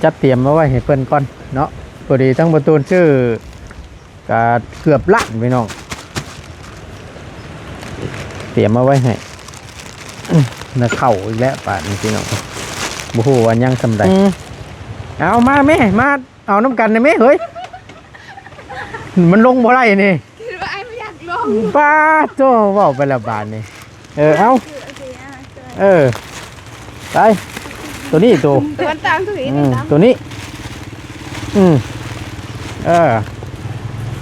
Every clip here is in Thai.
จัดเตรียมมาไว้ให้เพิ่นก่อนเนาะพอดีทั้งประตูชื่อก็เกือบล้านพี่น้องเตรียมมาไว้ให้น่ะเข้าอีกแล้วป่านนี้พี่น้องบ่ฮู้ว่ายังสำใดเอามาแม่มาเอาน้ำกันได้ไหมเฮ้ยมันลงบ่ได้นี่คิดว่าไอ้ไม่อยากลงป้าโตเว้าไปละบาทนี่เอาไปตัวนี้ตัวตามตัวนี้ตัวนี้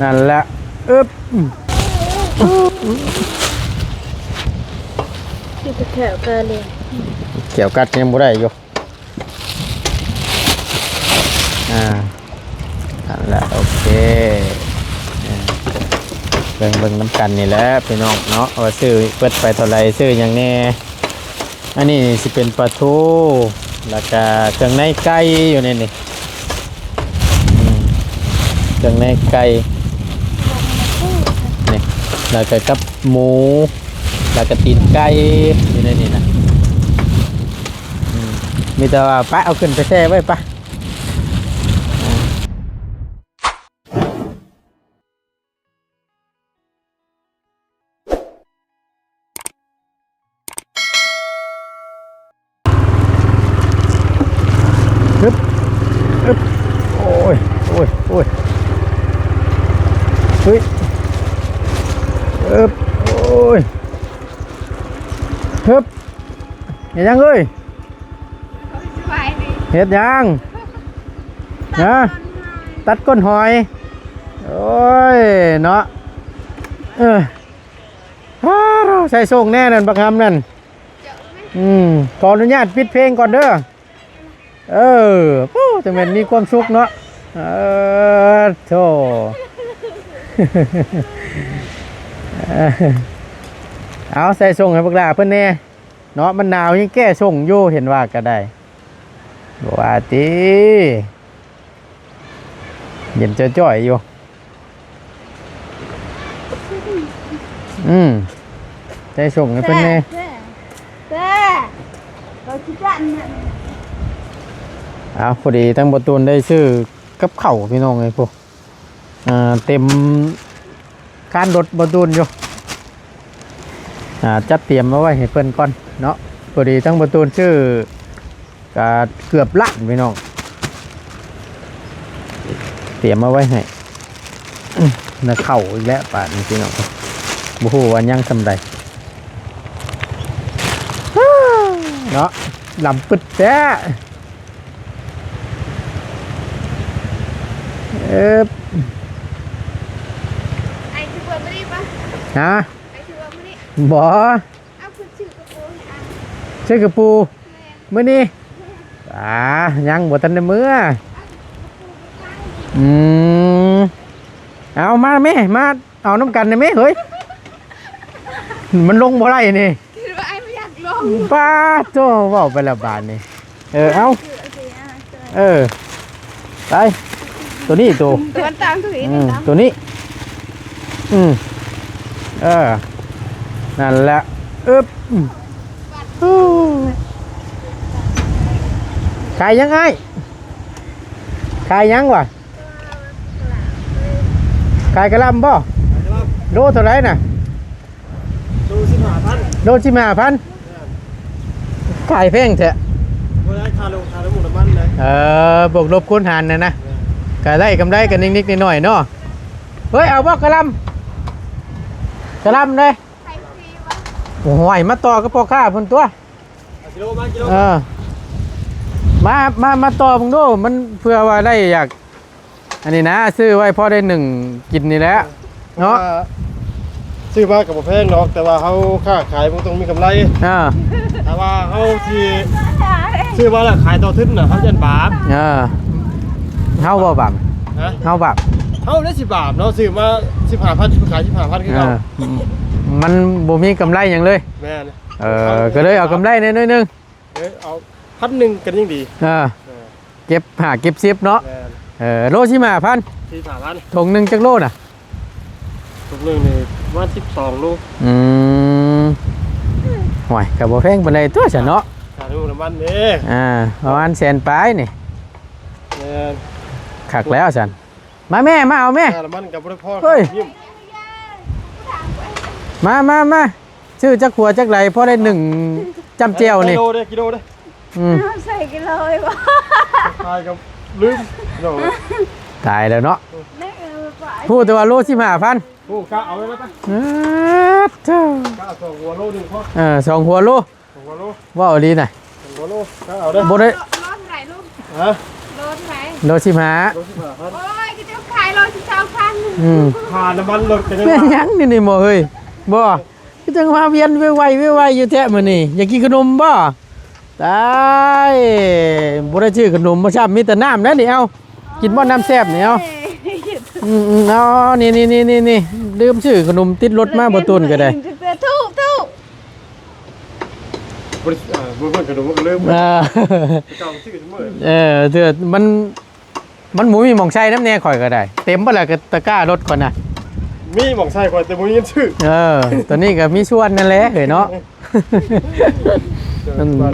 นั่นแหละแถวเกินเลยเกี่ยวกัดยังบ่ได้อยู่นั่นแหละโอเคเบิ่งน้ำกันนี่แหละพี่น้องเนาะว่าซื้อเปิดไปเท่าไรซื้ออย่างแน่อันนี้สิเป็นปลาทูแล้วก็เครื่องในไก่อยู่ในนี่เครื่องในไก่นี่แล้วก็กับหมูแล้วก็ตีนไก่อยู่ในนี่นะมีแต่ว่าป้าเอาขึ้นไปแช่ไว้ป่ะโอ้ยเฮ้ยโอ้ยเฮ็ดยังเอ้ยเฮ็ดยังนะตัดก้นหอยโอ้ยเนาะใส่ส่งแน่นั่นบักคำนั่นขออนุญาตปิดเพลงก่อนเด้อจะเป็นมีความสุขเนาะโธ่เอาใส่ส่งให้พวกเราเพื่อนแน่เนาะมันหนาวยังแก้ส่งอยู่เห็นว่าก็ได้ว่าตีเย็นจ่อยอยู่ใส่ส่งให้เพื่อนแน่พอดีทั้งประตูได้ชื่อกับเข่าพี่น้องเลยพวกเต็มการรถประตูอยู่จัดเตรียมมาไว้ให้เพื่อนก่อนเนาะพอดีทั้งประตูชื่อก็เกือบล้านพี่น้องเตรียมมาไว้ให้น่ะเข่าอีกแล้วป่านนี้พี่น้องบ่ฮู้ว่ายังสำใดเนาะลำปึดแท้ไอ้ชื่อว่าไม่ได้ปะฮะไอ้ชื่อว่าไม่ได้บ่เอาคือชื่อกระปูชื่อกระปูมื้อนี้ยังบ่ทันได้มื้อเอามาแม่มาเอาน้ำกันได้ไหมเฮ้ยมันลงบ่ได้นี่คิดว่าไอ้ไม่อยากลงป้าโตเว้าไปละบาทนี่เอาไปตัวนี้ตัวตามตัวนี้ตัวนี้นั่นแหละขายยังไงขายยังวะขายกระลำบ่โลเท่าไรน่ะโล15,000โล15,000ขายแพงเถอะค่าลงค่าน้ำมันเลยบวกลบคูณหารนะก็ได้กำไรกันนิดๆหน่อยๆเนาะเฮ้ยเอาบ่กระลำเลยโอ้ยมาต่อกับพ่อค้าพุ่นตัวกิโลมามาต่อมึงดูมันเพื่อว่าได้อยากอันนี้นะซื้อไว้พอได้1กินนี่แหละเนาะซื้อมากับแพงหรอกแต่ว่าเขาค่าขายมันต้องมีกำไรแต่ว่าเขาที่ซื้อมาแล้วขายต่อทึ้นน่ะเขาจะบาปเฮาบ่บาปเฮาบาปเฮาได้10 บาทเนาะซื้อมา15,000ขาย15,000คือเก่ามันบ่มีกำไรหยังเลยแม่ก็เลยเอากำไรนิดนึงเอา1,000กันยิ่งดีเก็บเก็บ10เนาะโล15,000ถุงนึงจักโลน่ะถุงนึงนี่ว่า12โลห่วยก็บ่แพงปานใดตัวซะเนาะค่าน้ำมันเด้ประมาณ100,000ปลายนี่ ขักแล้วฉันมาแม่มาเอาแม่ แล้วมันกับบ่ได้พอ เฮ้ย มาชื่อจักขัวจักไหลพอได้1จำเจียวนี่ กิโลเด้กิโลเด้ ใส่กิโลเลยบ่ ตายกับลืมโด ตายแล้วเนาะ นี่ไป พูดแต่ว่าโล15,000 ผู้กะเอาไว้แล้วปะ เจ้าก ะ2หัวโลนึงพอ 2หัวโล 2หัวโล ว่าเอาดีหน่อย 2หัวโลกะเอาเด้อ บ่ได้ รถไหนลูก ฮะ รถไหน โล15 โล15,000 โอ้ยก็จะขายรถ12,000 ค่าน้ำมันรถกันยัง แม่ ว่า ยังนี่หมอเฮ้ยบ่ก็จังมาเวียนไวอยู่แท้มื้อนี้อยากกินขนมบ่ตายบ่ได้ชื่อขนมบ่ช้ำมีแต่น้ำแล้วนี่เอากินบ่น้ำแซ่บนี่เอาเอานี่ลืมชื่อขนมติดรถมาบ่ตุนก็ได้ ทุก บ่เพิ่นกระโดดมันเริ่ม เออ เก่าชื่อเสมอ เถื่อมันหมูมีหม่องใช้น้ำแน่ข่อยก็ได้ เต็มบ่ล่ะก็ตะกร้ารถก่อนน่ะ มีหม่องใส่ก่อนแต่บ่มีชื่อ ตอนนี้ก็มีส่วนนั่นแหละเฮ้ยเนาะ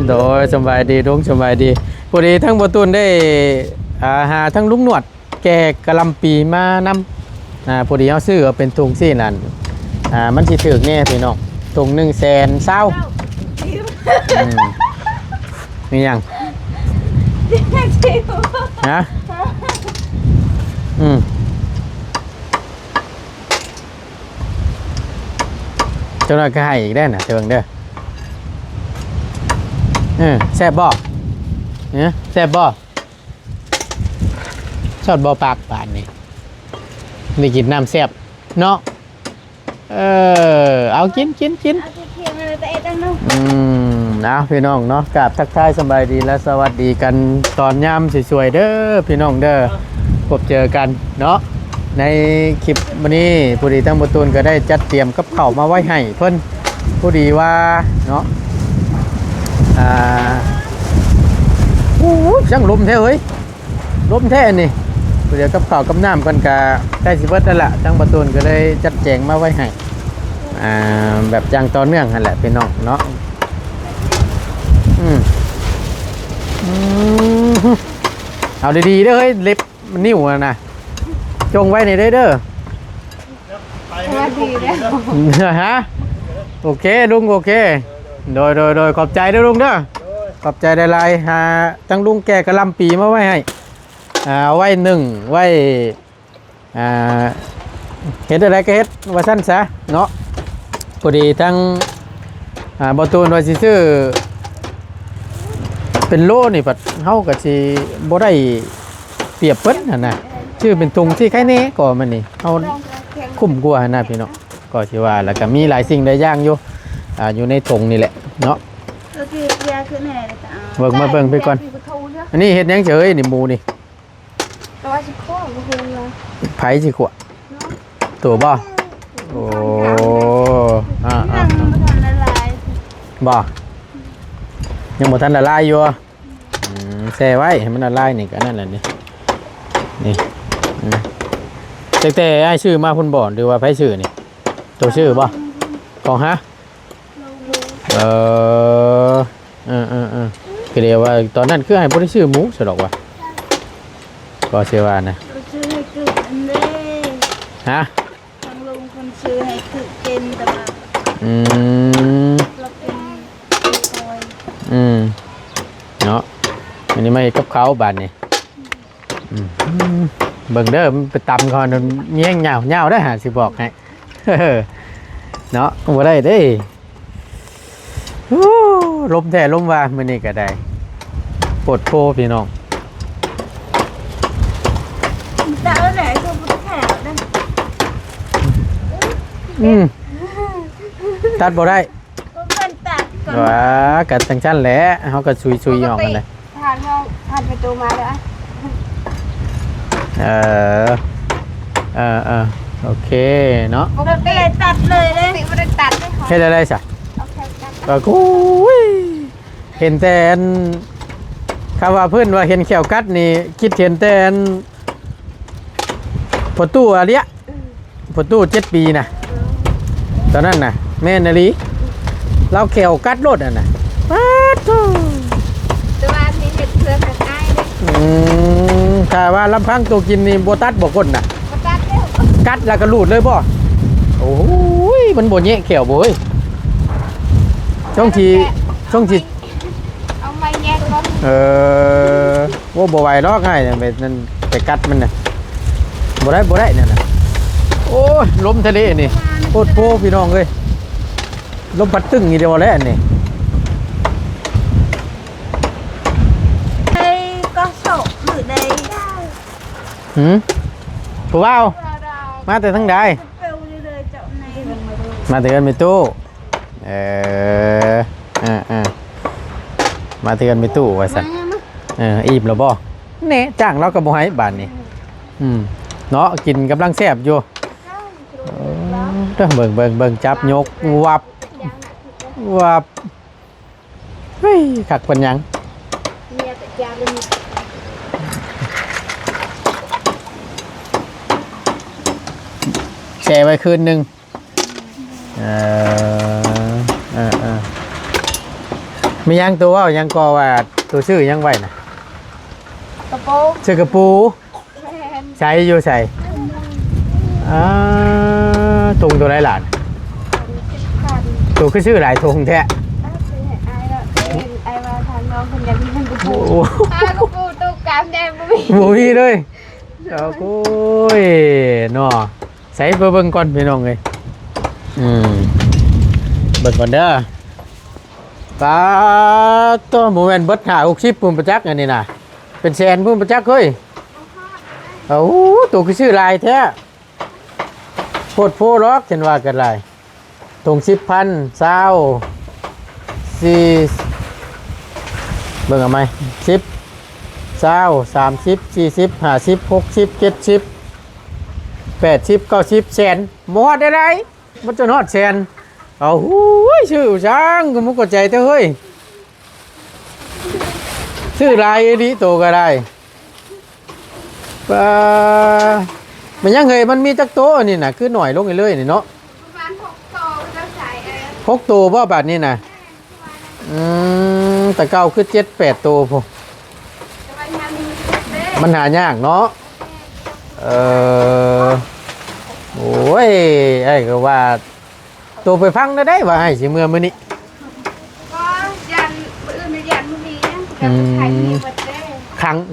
โดยสบายดีลุงสบายดีพอดีทั้งบตุนได้หาทั้งลุงหนวดแกกะลำปีมานำพอดีเขาซื้อเอาเป็นถุงซี่นั่นมันสิถึกแน่พี่น้องถุง100,000มีหยังฮะเจ้าหน้าก็ให้อีกได้น่ะเถิงเด้อแซ่บบ่แซ่บบ่ชอดบ่ปากปานนี่นี่กินน้ำแซ่บเนาะเอากิน เอาเทียมเลยแต่ตั้งนู้น นะพี่น้องเนาะกราบทักทายสบายดีและสวัสดีกันตอนยามสวยๆเด้อพี่น้องเด้อพบเจอกันเนาะในคลิปวันนี้ผู้ดีทั้งประตูนก็ได้จัดเตรียมกับข้าวมาไว้ให้เพิ่นผู้ดีว่าเนาะช่างลมแท้เฮ้ยลมแท้นี่เดี๋ยวกับข้าวกับน้ำกันกะได้สิเบิดแล้วล่ะทั้งประตูนก็เลยจัดแจงมาไว้ให้แบบอย่างต่อเนื่องนั่นแหละพี่น้องเนาะเอาดีๆเด้อเฮ้ยเล็บมันนิ่วนะจงไว้ในเด้อ ว่าดีแล้ว ฮะโอเคลุงโอเคโดยขอบใจเด้อลุงเด้อขอบใจได้ลายหาตั้งลุงแกกระลำปีมาไว้ให้ไว้ไว้เฮ็ดอะไรก็เฮ็ดว่าสั้นซะเนาะพอดีทั้งบอตูนว่าสิซื้อเป็นโลนี่ปัดเฮาก็สิบ่ได้เปรียบเพิ่นหั่นน่ะชื่อเป็นตุงที่ใครแน่ก็มันนี่เฮาคุ้มกว่าหั่นน่ะพี่น้องก็สิว่าแล้วก็มีหลายสิ่งหลายอย่างอยู่อยู่ในถุงนี่แหละเนาะเบิ่งมาเบิ่งไปก่อนอันนี้เฮ็ดหยังเฉยนี่หมูนี่ ตัวสิโค้งบ่ฮู้ว่า ไผสิขวตัวบ่โอ้นั่งบ่ทันละลาย บ่ยังบ่ทันละลายอยู่แช่ไว้ให้มันละลายนี่ก็นั่นแหละนี่แต่ไอ้ชื่อมาพุ่นบ่หรือว่าไผชื่อนี่ตัวชื่อบ่ของฮะคือเดียวว่าตอนนั้นคือให้บ่ได้ชื่อหมูซะดอกว่าก็เชื่อว่านะ ซื้อให้คืออันเด้ ฮะ ทางลุงคนซื้อให้คือเป็นแต่ว่าเราเป็นคอย เนาะอันนี้ไม่กับเขาบาดนี่เบิ่งเด้อมันไปตำก่อนเงี้ยงเหงาได้หาสิบอกให้เนาะบ่ได้เด้ลมแท้ลมว่ามื้อนี้ก็ได้ปวดโพพี่น้อง แต่เอาไหนก็บ่แข็งนั่น ตัดบ่ได้ ก็เพิ่นตัดก่อน ว้ากัดจังซั่นแหละเฮาก็ซุยๆออกกันเลย ผ่านประตูมาแล้ว โอเคเนาะ ปกติตัดเลยเด้บ่ได้ตัดเลยค่ะ เฮ็ดอะไรซะ เอาแค่ตัด ก็กูเห็นแต่อันคำว่าเพื่อนว่าเห็นแขวกัดนี่คิดเห็นแต่อันพอตู้อะไรอะพอตู้7 ปีนะตอนนั้นนะแม่นาลีเราแขวกัดรถอ่ะนะป๊าดโธ่ แต่ว่านี่เฮ็ดเพื่อทางอ้ายเด้ ถ้า ว่าลำพังตัวกินนี่บ่ตัดบ่ก้นน่ะ มาตัดเร็ว กัดแล้วก็รูดเลยบ่โอ้ยมันบ่แยะแขวบ่เฮ้ยช่องที่ เอาไม้แยกก่อน ว่าบ่ไหวหรอกง่ายเนี่ยนั่นไปกัดมันน่ะบ่ได้นั่นน่ะโอ้ยลมทะเลนี่โคตรโพพี่น้องเอ้ยลมพัดตึ้งอีเดียวแล้วนี่ đây có sổ ở đây หืมผู้ว่าว vào มาแต่ทั้งใด kêu đi đời chậu này มาแต่กันมีตู้มาแต่กันมีตู้ว่าซั่นอิ่มแล้วบ่แหน่จ้างเราก็บ่ให้บาดนี้เนาะกินกำลังแซ่บอยู่เด้อเบิ่งจับยกวับเฮ้ยคักปันหยัง nghe tại cha luôn แช่ไว้คืนหนึงมียังตัวว่ายังก็ว่าตัวชื่อยังไว้น่ะ cà bố ชื่อกระปูใช้อยู่ใส่ตุงตัวไรหลาน ตัวคือชื่อหลายตุงแท้ ai vào thằng ngon không nhận thân cà โอ้ bố cà bố tôi cảm đem bố โหมีเลยโอ้ยเนาะใส่เบิ่งก่อนพี่น้องเลยเบิ่งก่อนเด้อปลาตัวหมูแมนเบิดหา60ปุ่มประจักษ์อันนี้น่ะเป็นแสนปุ่มประจักษ์เฮ้ยโอ้ตัวคือชื่อลายแท้โคตรโพล็อกเห็นว่ากันลายตรง10,000 20 4เบิ่งเอาไหม10 20 30 40 50 60 70 80 90แสนหมดได้ไรมันจนฮอดแสนเอาหูยชื่อช้างก็มุกกใจเถอะเฮ้ยชื่อลายดีโตก็ได้มันยังไงมันมีจักโตอันนี้น่ะคือหน่อยลงไปเลยนี่เนาะ bán hộp to nó xài 6 ตัวบ่บาดนี้น่ะแต่เก่าคือ7-8 ตัวพอ มันหายากเนาะโอ้ยไอ้ก็ว่าตัวไปฟังได้ว่าให้สิเมื่อมื้อนี้ có dàn bữa nó dàn cái gì á dàn thành nhiều vật đấy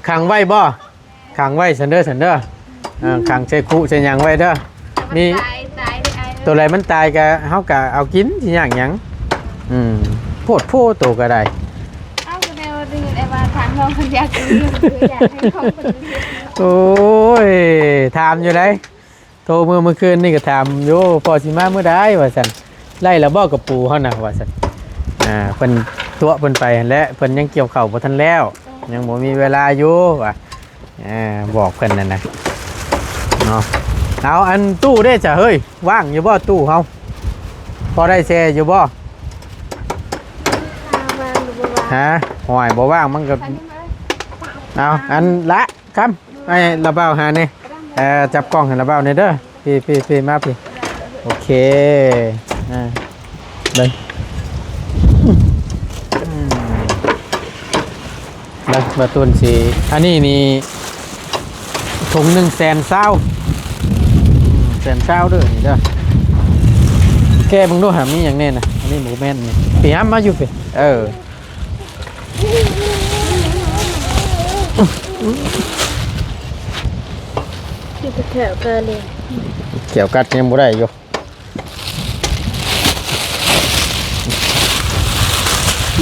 ขังไว้บ่ขังไว้ซันเดอร์ขังใส่คุใส่หยังไว้เด้อ มี tài tài đi ai ตัวอะไรมันตายก็เฮาก็เอากินสิหยังโพดโพตัวก็ได้ áo cái này đi em vào thằng ngon không dàn cái gì dàn hay không mình โอ้ยถามอยู่เลยโทรเมื่อคืนนี่ก็ถามอยู่พอสิมาเมื่อใดว่าซั่นไล่ละบ่กับปูเฮาน่ะว่าซั่นเพิ่นตัวเพิ่นไปและเพิ่นยังเกี่ยวข้าวบ่ทันแล้วยังบ่มีเวลาอยู่ว่าบอกเพิ่นนั่นน่ะเนาะเอาอันตู้ได้จ้ะเฮ้ยว่างอยู่บ่ตู้เฮาพอได้แชร์อยู่บ่ ฮะหอยบ่ว่างมันก็เอาอันละครับไอ้ระเบ้าหานี่จับกล้องให้ระเบ้านี่เด้อพี่มาพี่โอเคเลยแล้วประตูนสีอันนี้นี่ถุง100,000เศร้าเด้อนี่เด้อแกมึงดูหามีอย่างแน่น่ะอันนี้หมูแม่นนี่ปีห้ามมาอยู่พี่cái thợ cơ liền เกี่ยวกัดยังบ่ได้อยู่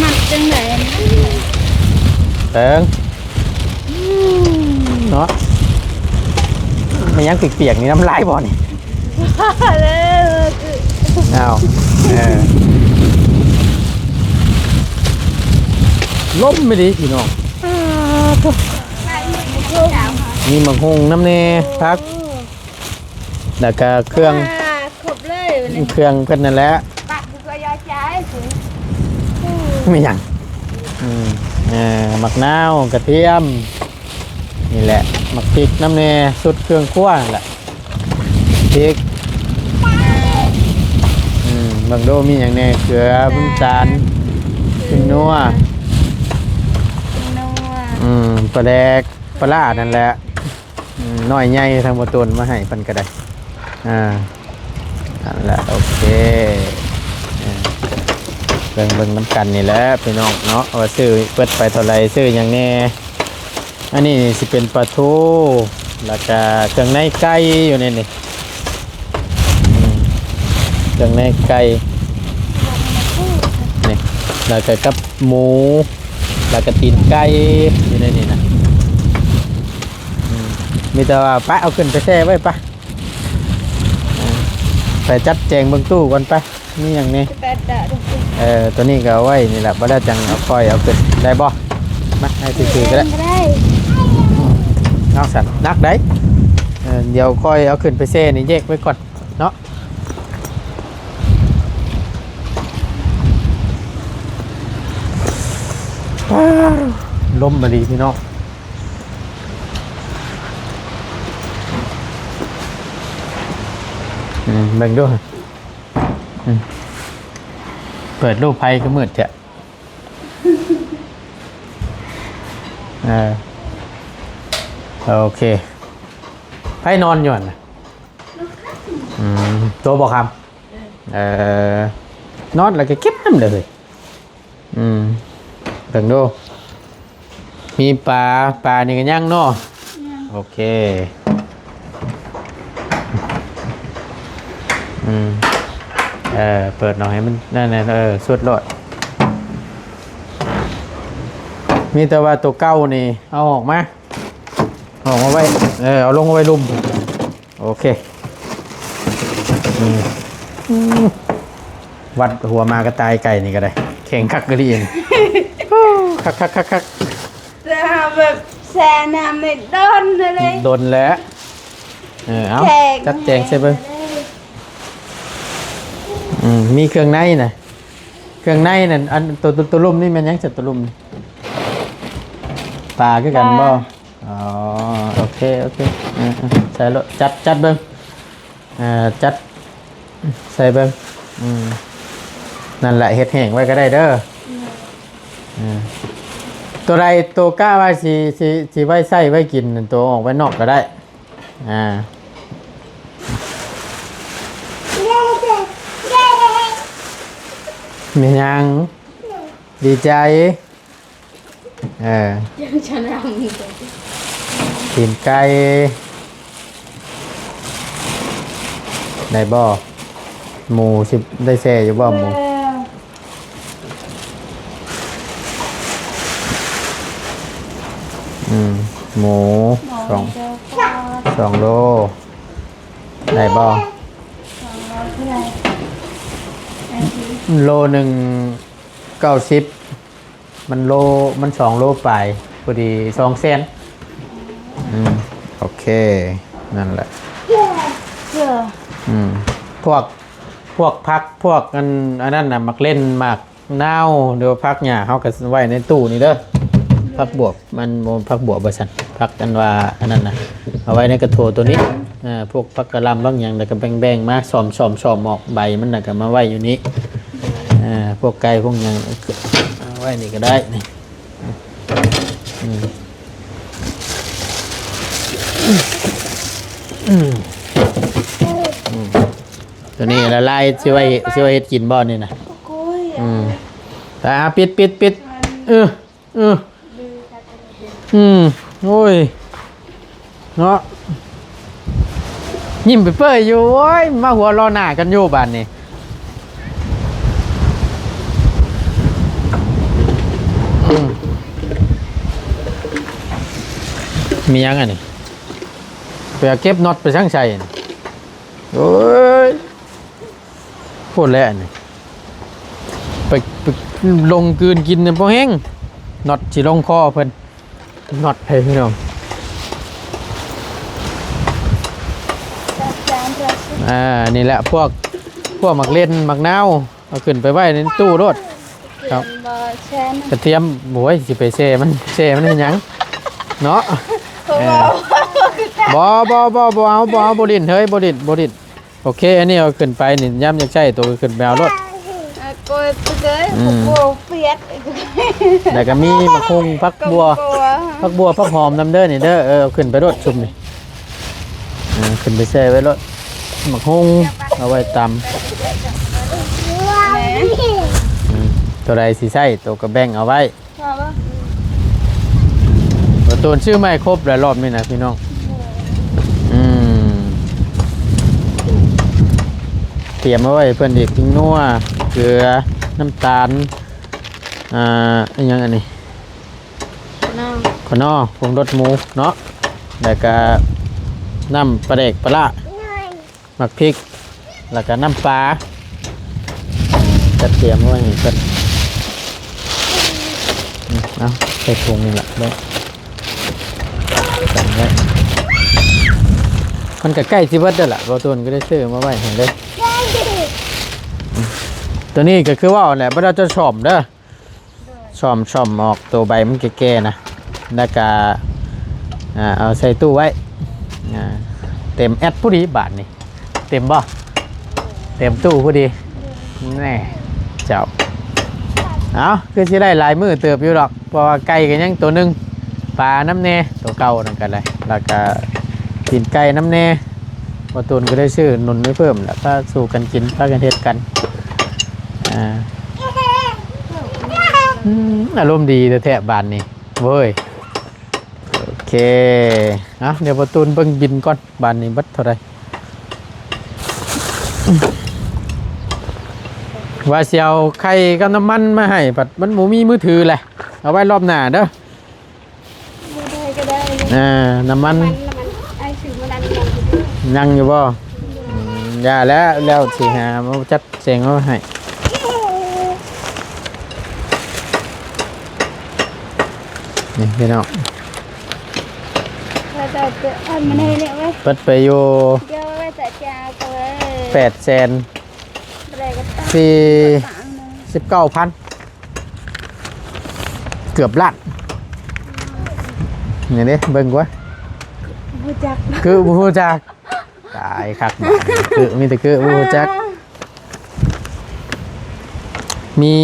mặt trên này เติงเนาะไม่ยังเปียกๆนี่น้ำลายบ่นี่เอาล้มไม่ดีพี่น้องมีมังหงน้ำเนพักแล้วก็เครื่อง khục lên เครื่องเพิ่นนั่นแหละ bạn thì có da trái chứ ไม่หยังหมักนาวกระเทียมนี่แหละหมักพริกน้ำเนสุดเครื่องคั่วนั่นแหละพริกบางโดมีอย่างแน่เกลือน้ำตาลขึ้นนัว นัว ปลาแดกปลาล่านั่นแหละ น้อยใหญ่ทางบ่ตนมาให้เพิ่นก็ได้นั่นแหละโอเคเบิ่งน้ำกันนี่แหละพี่น้องเนาะว่าซื้อเปิดไปเท่าไหร่ซื้อหยังแน่อันนี้สิเป็นปลาทูแล้วก็เครื่องในไก่อยู่ในนี่เครื่องในไก่นี่แล้วก็กับหมูแล้วก็ตีนไก่อยู่ในนี่นะมีแต่ว่าปะเอาขึ้นไปแช่ไว้ปะไปจัดแจงเบิ่งตู้ก่อนปะนี่อย่างนี้ตัวนี้ก็เอาไว้นี่แหละบ่ได้จังเอาค่อยเอาขึ้นได้บ่มาให้ซื่อๆก็ได้นอกสันนักได้เดี๋ยวค่อยเอาขึ้นไปแช่นี่แยกไว้ก่อนเนาะลมมาดีพี่น้องเบิ่งด้วยเปิดรูปไพ่ก็มืดจ้ะโอเคไพ่นอนอยู่นะตัวบอกคำนอนแล้วก็เก็บน้ำเลยเบิ่งดูมีปลานี่กันย่างเนาะโอเคเปิดหน่อยให้มันนั่นสุดโลดมีแต่ว่าตัวเก้านี่เอาออกมาไว้เอาลงไว้ลุ่มโอเควัดหัวมากระต่ายไก่นี่ก็ได้แข่งคักกระดิ่งคักจะแบบแช่น้ำในโดนเลยแล้วเอาจัดแจงใช่ไหมมีเครื่องในนะเครื่องในนั่นอันตัวลุ่มนี่มันยังจะตัวลุ่มปลาคือกันบ่อ๋อโอเคใส่รถจัดเบิ้งจัดใส่เบิ้งนั่นแหละเฮ็ดแห้งไว้ก็ได้เด้อตัวใดตัวกล้าว่าสิไว้ใส่ไว้กินตัวออกไว้นอกก็ได้มียังดีใจยังชนะมึงตีนไก่ได้บ่หมูสิได้แซ่อยู่บ่หมูหมู2 โลได้บ่โลหนึ่ง90มัน2 โลไปพอดี2 เซนโอเคนั่นแหละพวกพักพวกอันนั้นน่ะมักเล่นมากนาวเดี๋ยวพักหญ้าเฮาก็ไว้ในตู้นี่เด้อพักบวบมันพักบวบบ่ซั่นพักกันว่าอันนั้นน่ะเอาไว้ในกระโถตัวนี้พวกพักกระลำบางอย่างแล้วก็แบ่งๆมาซ่อมออกใบมันน่ะก็มาไว้อยู่นี้พวกไก่พวกอย่างไว้นี่ก็ได้นี่ตัวนี้ละลายสิไว้เฮ็ดกินบ่นี่นะปิดโอ้ยเนาะยิ้มไปเปื่อยอยู่โอ้ยมาหัวรอหน้ากันอยู่บ้านนี่มียังไงนี่ไปเก็บน็อตไปช่างใจโอ้ยพูดแล้วนี่ไปลงกืนกินเนี่ยพอแห้งน็อตสิลงคอเพิ่นน็อตให้พี่น้องนี่แหละพวกมักเล่นมักนาวเอาขึ้นไปไว้ในตู้รถครับกระเทียมโอ้ยสิไปแช่มันเห็นยังเนาะบ่เอาบ่ดินเฮ้ยบ่ดินโอเคอันนี้เอาขึ้นไปนี่ย่ำอยากใช้ตัวขึ้นไปเอารถแล้วก็มีมะคุงพักบัวพักหอมน้ำเด้อนี่เด้อเอาขึ้นไปรถชุบนี่ ขึ้นไปแช่ไว้รถหมักฮุ้งเอาไว้ตำตัวใดสิใช่ตัวกระแบ่งเอาไว้ตัวชื่อไม่ครบหลายรอบนี่นะพี่น้องเตรียมเอาไว้เพื่อนอีกทิ้งนัวเกลือน้ำตาลยังอันนี้ขนอผงรสหมูเนาะแล้วก็น้ำปลาเด็กปลาหมักพริกแล้วก็น้ำปลาจะเตรียมไว้ให้เพื่อนเอาใส่ถุงนี่แหละได้สั่งไว้มันก็ใกล้สิเบิดแล้วล่ะบ่ต้นก็ได้ซื้อมาไว้ให้เลยตัวนี้ก็คือว่าแหละบ่ได้จะช่อมเด้อช่อมออกตัวใบมันแก่ๆนะแล้วก็เอาใส่ตู้ไว้เต็มแอดผู้ดีบาทนี่เต็มบ่เต็มตู้ผู้ดีแน่เจ้าเอาคือสิได้หลายมือเติบอยู่หรอกเพราะว่าไก่ก็ยังตัวนึงปลาน้ำแน่ตัวเก่านั่นกันเลยแล้วก็กินไก่น้ำแน่พอตูนก็ได้ชื่อนุนไม่เพิ่มแล้วก็สู่กันกินพากันเทศกันอารมณ์ดีแต่แทบบานนี่เว้ยโอเคเดี๋ยวพอตูนเบิ่งบินก่อนบานนี้บัดเท่าไรว่าเสียวไข่กับน้ำมันมาให้ปัดมันหมูมีมือถือแหละเอาไว้รอบหน้าเด้อน้ำมันยังอยู่บ่อย่าแล้วสิหามาจัดเสียงเอาให้นี่พี่น้องเปิดไปอยู่819,000เกือบล้านนี่ดิเบิ่งกว่าคือบูจักตายคักคือมีแต่คือบูจักมี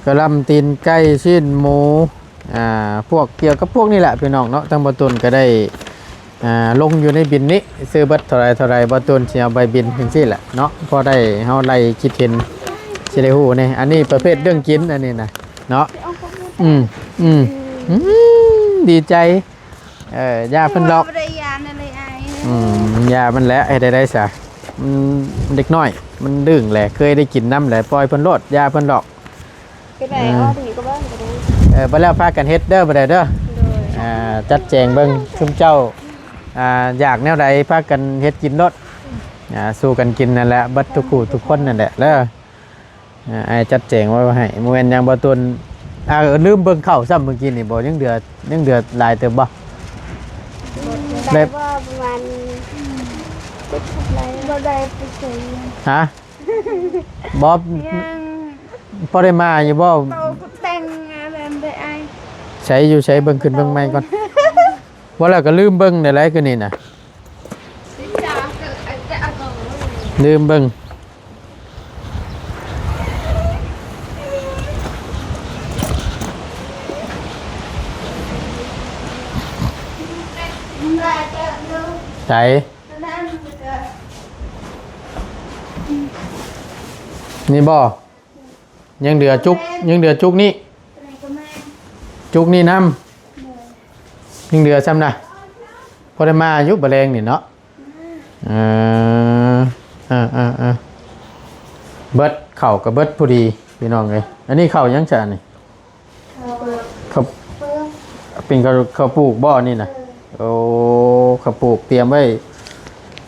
กระลำตีนไก่ชิ้นหมูพวกเกี่ยวกับพวกนี้แหละพี่น้องเนาะทั้งบตุนก็ได้ลงอยู่ในบินนี้ซื้อบัตรเท่าไรบตุนเสียใบบินเพียงสิ้นแหละเนาะพอได้เฮาไล่คิดเห็นเฉลยหูนี่อันนี้ประเภทเรื่องกินอันนี้นะเนาะดีใจยาเพิ่นล็อกยามันแล้วให้ได้ซะเด็กน้อยมันดึงแหละเคยได้กินน้ำแหละปล่อยเพิ่นโลดยาเพิ่นล็อกไปแล้วพากันเฮ็ดเด้อบ่ได้เด้อจัดแจงเบิ่งชุมเจ้าอยากแนวใดพากันเฮ็ดกินโลดสู้กันกินนั่นแหละบัดทุกคู่ทุกคนนั่นแหละแล้วไอ้จัดแจงไว้ให้มื้อแม่นยังบ่ตุนลืมเบิ่งข้าวซ้ำเมื่อกี้นี่บ่ยังเดือดหลายเติบบ่ได้ว่าประมาณบ่ได้ไปใส่ฮะบ่พอได้มาอยู่บ่แต่งอะไรได้อ้ายใช้อยู่ใช้เบิ่งขึ้นเบิ่งใหม่ก่อนว่าแล้วก็ลืมเบิ่งได้หลายคือนี่น่ะลืมเบิ่งใช่นี่บ่ยังเดือจุกนี่จุกนี่น้ำยังเดือซ้ำนะพอได้มายุบแรงนี่เนาะเบิดเข่ากับเบิดพอดีพี่น้องเลยอันนี้เข่ายังจะนี่เขาเป็นเขาปลูกบ่อนี่นะโอ้เขาปลูกเตรียมไว้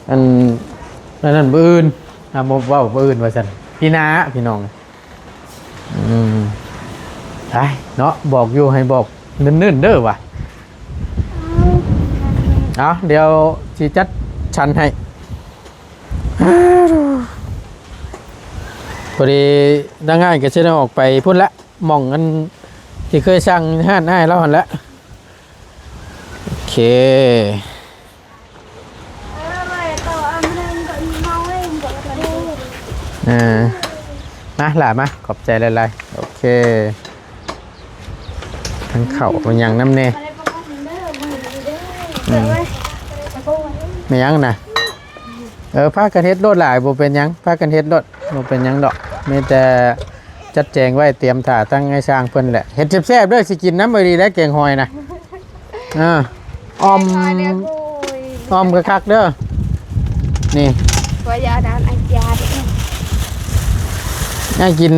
อันนั้นบื้นโมว่าบื้นว่าสันพี่นาพี่น้องใช่เนาะบอกอยู่ให้บอกนื่นๆเด้อว่ะเอาเดี๋ยวชีจัดชันให้พอดีได้ง่ายก็จะได้ออกไปพุ่นละมองกันที่เคยสั่งห้านให้แล้วหันละโอเคมาหล่ะมาขอบใจหลายๆโอเคทั้งเข่ามันยังน้ำเน่ ไม่ยังนะพากันเฮ็ดรถหลายบ่เป็นหยังพากันเฮ็ดรถบ่เป็นหยังดอกมีแต่จัดแจงไว้เตรียมถ่าตั้งให้สร้างเพิ่นแหละเฮ็ดแซ่บๆเด้อสิกินน้ำบ่ดีแล้วแกงหอยนะออม เดี๋ยวกู ออมคักๆเด้อนี่ ว่ายาดานอาจารย์ ย่ากิน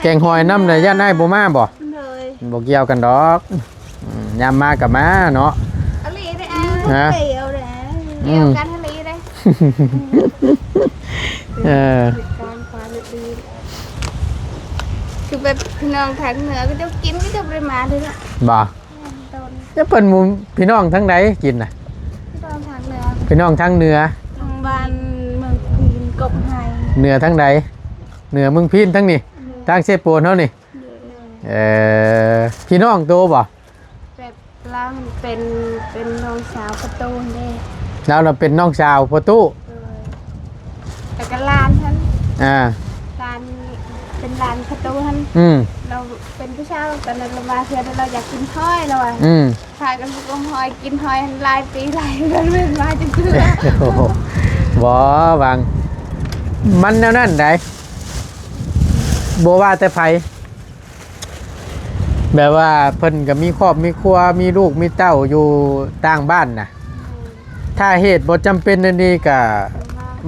แกงหอยน้ำเลยย่าได้บ่มาบ่ เลย บ่เกี่ยวกันดอกยามมากับมาเนาะ อะไรได้เกี่ยวเลยเกี่ยวกันอะไรได้การความดีคือแบบพี่น้องทางเหนือก็จะกินก็จะปริมาณเลยนะ บ่ ต้น จะเพิ่นหมู่พี่น้องทั้งใดกินน่ะ พี่น้องทางเหนือ พี่น้องทั้งเหนือ ทางบ้านเมืองพีนกบไฮ เหนือทั้งใดเหนือเมืองพีนทั้งนี่ทางเซโปนเฮานี่พี่น้องโตบ่ แบบเราเป็นน้องสาวประตูนี่ เราเป็นน้องสาวพ่อตู้ แต่ก็ลานท่าน อ่า ลานเป็นลานประตูท่าน เราเป็นผู้ชายตอนนั้นเรามาเพื่อนเราอยากกินห้อยเราอ่ะพากันไปกงหอยกินหอยลายปีลายกันเป็นมาจนเกลือ โอ้โหบ่บางมันแนวนั้นได้บ่ว่าแต่ไผแบบว่าเพิ่นก็มีครอบมีครัวมีลูกมีเต้าอยู่ต่างบ้านน่ะถ้าเหตุบ่จำเป็นอันนี้ก็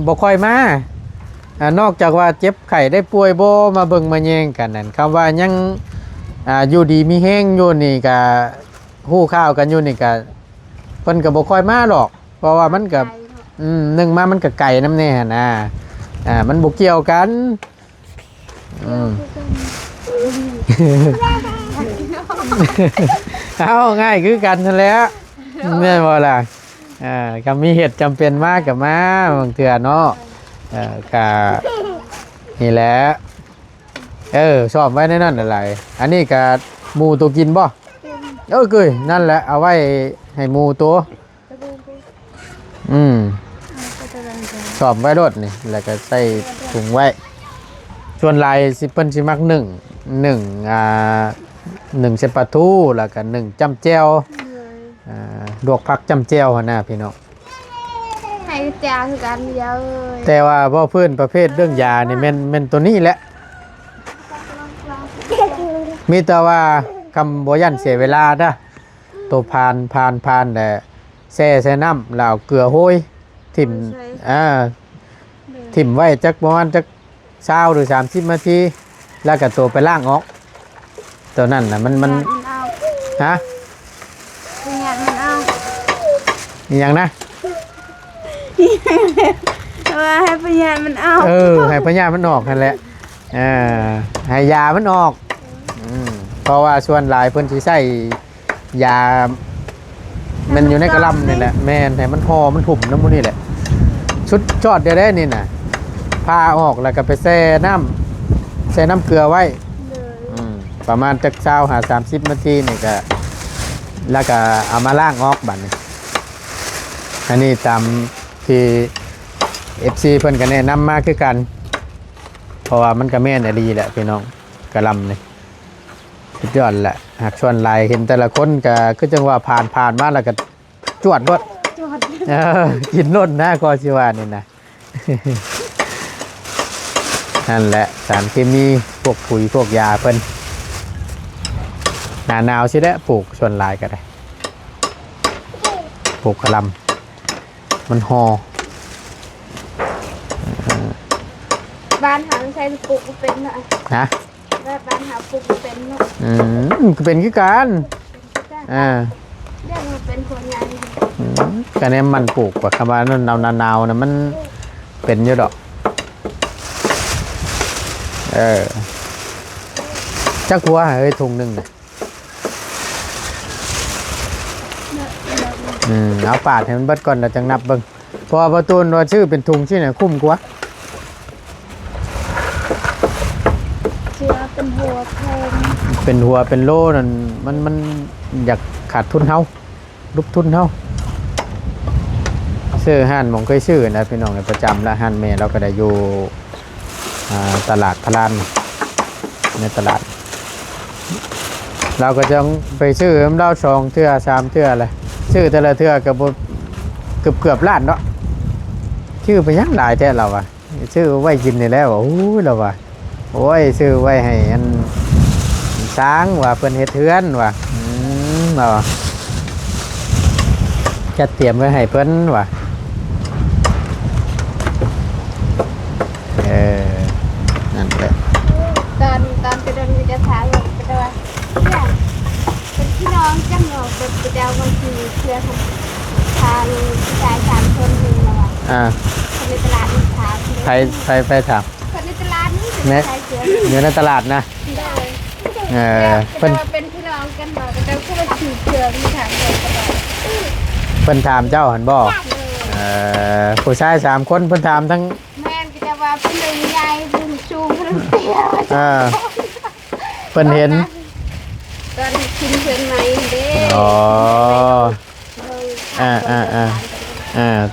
บ่ค่อยมานอกจากว่าเจ็บไข้ได้ป่วยบ่มาเบิ่งมาแยงกันนั่นคำว่ายังอยู่ดีมีแฮงอยู่นี่ก็ฮู้ข่าวกันอยู่นี่ก็เพิ่นก็บ่ค่อยมาหรอกเพราะว่ามันก็หนึ่งมามันก็ไก่น้ำแน่นะมันบ่เกี่ยวกันเอาง่ายคือกันนั่นแหละแม่นบ่ล่ะก็มีเหตุจำเป็นมากกับมาบางเทื่อเนาะก็นี่แหละชอบไว้ในนั่นอะไรอันนี้ก็หมูตัวกินบ่เกยนั่นแหละเอาไว้ให้หมูตัวชอบไว้รถนี่แล้วก็ใส่ถุงไว้ส่วนลายสิเปิ้นสิมักหนึ่งเส้นปลาทูแล้วก็หนึ่งจ้ำแจ่วลวกผักจ้ำแจ่วหั่นน่ะพี่น้อง ให้จ้าคือกันเยอะ แต่ว่าบ่เพิ่นประเภทเรื่องยานี่แม่นตัวนี้แหละมีแต่ว่าคำบ่ยันเสียเวลาเด้อตัวผ่านแต่แช่น้ำแล้วเกลือโห้ยทิ่มทิ่มไว้จักประมาณจัก20หรือ30นาทีแล้วก็ตัวไปล้างออกตัวนั้นน่ะมันฮะ เป็นงานมันเอา อีหยังนะ ว่าให้พยานมันเอา ให้พญามันออกนั่นแหละให้ยามันออกเพราะว่าส่วนหลายเพิ่นสิใช้ยามันอยู่ในกระลำนี่แหละแม่นให้มันห่อมันถุ่มน้ำมันนี่แหละชุดจอดเดี๋ยวได้นี่น่ะพาออกแล้วก็ไปแช่น้ำเกลือไว้ประมาณจัก20-30นาทีนี่ก็แล้วก็เอามาล้างออกบัดนี้อันนี้ตามที่ FC เพิ่นก็แนะนำมาคือกันเพราะว่ามันก็แม่นดีแหละพี่น้องกระลำนี่สุดยอดแหละหากชวนลายเห็นแต่ละคนก็คือจังว่าผ่านมาแล้วก็จวดรถกินรถนะก็สิว่านี่นะ นั่นแหละสารเคมีพวกปุ๋ยพวกยาเพิ่นหน้าหนาวสิแหละปลูกชวนลายก็ได้ปลูกกระลำมันห่อ บ้านหาใช้ปลูกเป็นเนาะ ฮะ บ้านหาปลูกเป็นเนาะ ก็เป็นคือกันเรียกมันเป็นคนงาน ก็เนี่ยมันปลูกว่าคำว่าหนาวนะมันเป็นอยู่ดอกจักหัวเฮ้ยถุงหนึ่งนะเอาปาดให้มันเบิดก่อนเราจังนับเบิ่งพอประตูนว่าชื่อเป็นถุงชื่อไหนคุ้มกว่า เชื่อเป็นหัวแพง เป็นหัวเป็นโลนั่นมันอยากขาดทุนเฮาลุกทุนเฮาซื้อห่านมองเคยซื้อนะพี่น้องประจำแล้วห่านแม่เราก็ได้อยู่ตลาดพลานในตลาดเราก็จะไปซื้อเรา2 เทื่อ 3 เทื่ออะไรซื้อแต่ละเทื่อเกือบล้านเนาะ ชื่อไปยังหลายแท้เราอ่ะชื่อไว้กินนี่แล้วโอ้ยเราว่ะโอ้ยชื่อไว้ให้อันช้างว่าเพิ่นเฮ็ดเทือนว่ะเราจะเตรียมไว้ให้เพิ่นว่ะนั่นแหละ ตอนไปเดินจะถามไปเดินเนี่ยเป็นพี่น้องจังเหรอเป็นไปเดาบางทีเพื่อทางชาย3 คนหนึ่งเราคนในตลาดนี่ถาม ใครถาม คนในตลาดนี่เป็นชายเสือ อยู่ในตลาดนะเป็นพี่น้องกันบ่แต่เราก็มาถือเสือมีถามเลยก็ได้ เพิ่นถามเจ้าหันบ่ผู้ชาย3 คนเพิ่นถามทั้งแม่ก็จะว่าเป็นหนึ่งใหญ่เป็นชูเป็นเตี้ย เพิ่นเห็น ตอนกินเพื่อนไหมเด้ อ๋อ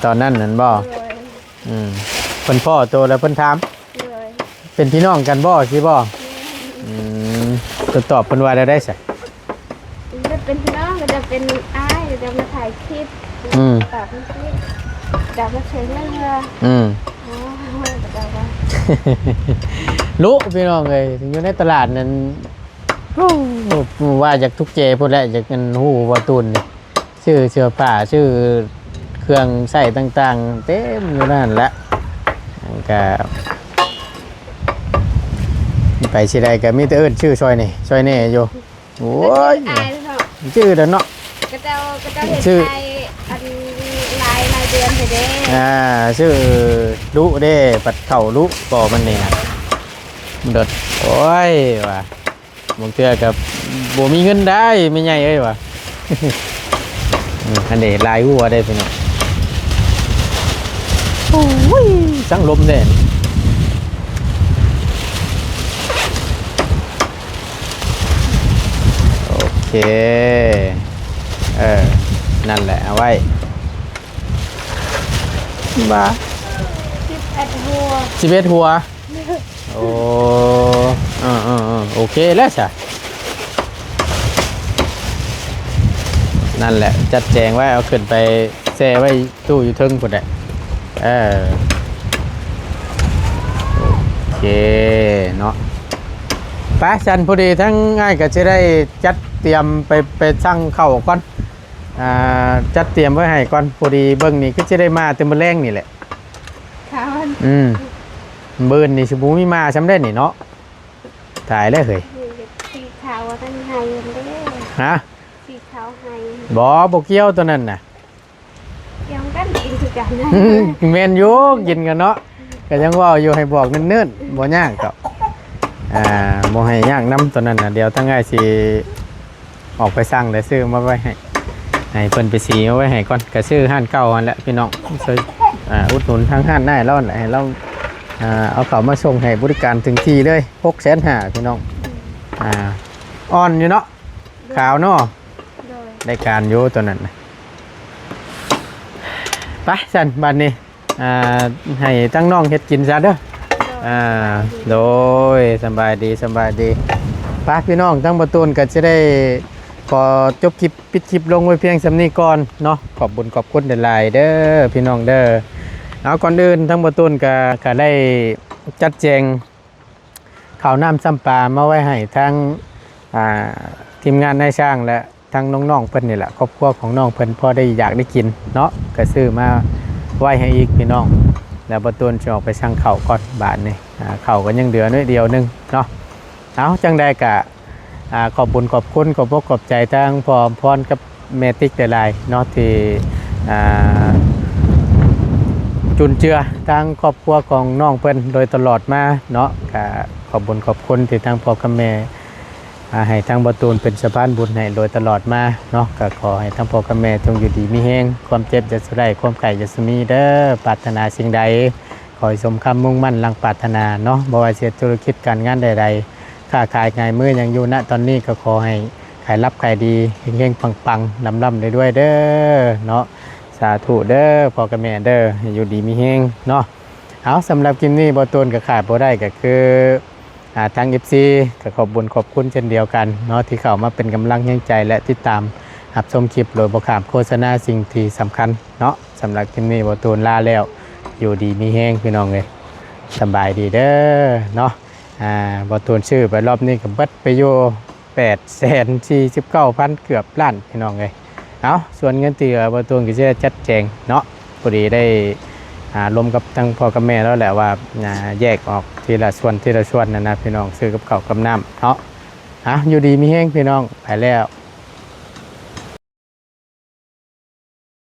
ตอนนั้นนั่นบ่เพิ่นพ่อโตแล้วเพิ่นถามเป็นพี่น้องกันบ่สิบ่ก็ตอบเพิ่นว่าได้ซะ จะเป็นพี่น้องก็จะเป็นอ้ายจะมาถ่ายคลิปตอบคลิปจะมาเชิญเรื่องรู้พี่น้องเอ้ยอยู่ในตลาดนั้นว่าจากทุกเจพุ่นแหละจากกันฮู้ว่าตุนชื่อเสื้อผ้าชื่อเครื่องใช้ต่างๆเต็มอยู่นั่นแหละก็ไปสิได้ก็มีแต่เอิ้นชื่อซอยนี่อยู่โอ้ยชื่อเด้อเนาะก็เจ้าเห็นใจอันลายเดือนเด้ชื่อลุเด้ปัดเข่าลุก่อมันนี่นะเด็ดโอ้ยว่ะบางเทื่อกับบ่มีเงินได้ไม่ใหญ่เอ้ยว่ะอันนี้ลายหัวได้พี่น้องโอ้ยสังลมเด่นโอเคนั่นแหละเอาไว้บ้า11 หัวโอ้โอเคแล้วจ้ะนั่นแหละจัดแจงไว้เอาขึ้นไปแช่ไว้ตู้อยู่ทึ่งพุ่นแหละโอเคเนาะไปฉันพอดีทั้งง่ายก็จะได้จัดเตรียมไปสั่งเข้าก่อนจัดเตรียมไว้ให้ก่อนพอดีเบิ้งนี่ก็จะได้มาเต็มมื้อแรงนี่แหละค่ะเบิ้นนี่สิบ่มีมาซ้ำได้นี่เนาะถ่ายเลยเฮ้ยสีขาวตั้งไห้เด้ฮะสีขาวไห้บ่เกี่ยวตัวนั้นน่ะเกี่ยวกันกินคือกันแม่นอยู่กินกันเนาะก็ยังว่าอยู่ให้บอกเนิ่นๆบ่ยากดอกบ่ให้ยากนำตัวนั้นน่ะเดี๋ยวทั้งง่ายสิออกไปสั่งแล้วซื้อมาไว้ให้เพิ่นไปสีเอาไว้ให้ก่อนก็ซื้อห้านเก่านั่นแหละพี่น้องอุดหนุนทางห้านได้แล้วแหละให้เราเอาเขามาส่งให้บริการถึงที่เลย650,000พี่น้องอ่อนอยู่เนาะขาวเนาะได้การอยู่ตัวนั้นไปสั่นบัดนี้ให้ตั้งน้องเฮ็ดกินซะเด้อโดยสบายดีป้าพี่น้องทั้งประตูนก็จะได้ขอจบคลิปปิดคลิปลงไว้เพียงสำนี้ก่อนเนาะขอบคุณหลายๆเด้อพี่น้องเด้อเอาก่อนอื่นทั้งประตูนก็ได้จัดแจงข้าวน้ำซ้ำปลามาไว้ให้ทั้งทีมงานนายช่างและทั้งน้องๆเพิ่นนี่แหละครอบครัวของน้องเพิ่นพอได้อยากได้กินเนาะก็ซื้อมาไว้ให้อีกพี่น้องแล้วประตูนจะออกไปสั่งข้าวก่อนบาทนี่ข้าวก็ยังเหลือน้อยเดียวนึงเนาะเอาจังได้กะขอบคุณขอบใจทั้งพ่อพรกับแม่ติ๊กหลายๆเนาะที่จุนเจือทางครอบครัวของน้องเพิ่นโดยตลอดมาเนาะก็ขอบคุณที่ทางพ่อกับแม่ให้ทางประตูนเป็นสะพานบุญให้โดยตลอดมาเนาะก็ขอให้ทางพ่อกับแม่จงอยู่ดีมีแรงความเจ็บจะสุดได้ความไข่จะสมีเด้อปรารถนาสิ่งใดขอให้สมคำมุ่งมั่นลังปรารถนาเนาะบ่ว่าจะธุรกิจการงานใดๆค้าขายง่ายมือยังอยู่ณตอนนี้ก็ขอให้ขายรับขายดีเฮงๆปังๆร่ำๆด้วยเด้อเนาะสาธุเด้อพ่อกับแม่เด้ออยู่ดีมีแรงเนาะเอาสำหรับคลิปนี้บ่ตูนก็ขาดบ่ได้ก็คือทาง FC ก็ขอบคุณเช่นเดียวกันเนาะที่เข้ามาเป็นกำลังใจและติดตามรับชมคลิปโดยบ่ข้ามโฆษณาสิ่งที่สำคัญเนาะสำหรับคลิปนี้บ่ตูนลาแล้ว อยู่ดีมีแห้งพี่น้องเลยสบายดีเด้อเนาะบ่ทวนชื่อไปรอบนี้ก็เบิดไปอยู่849,000เกือบล้านพี่น้องเลยเอาส่วนเงินที่บ่ทวนก็จะจัดแจงเนาะพอดีได้รวมกับทั้งพ่อกับแม่แล้วแหละว่าแยกออกทีละส่วนนะพี่น้องซื้อกับข้าวกับน้ำเนาะอยู่ดีมีแห้งพี่น้องไปแล้ว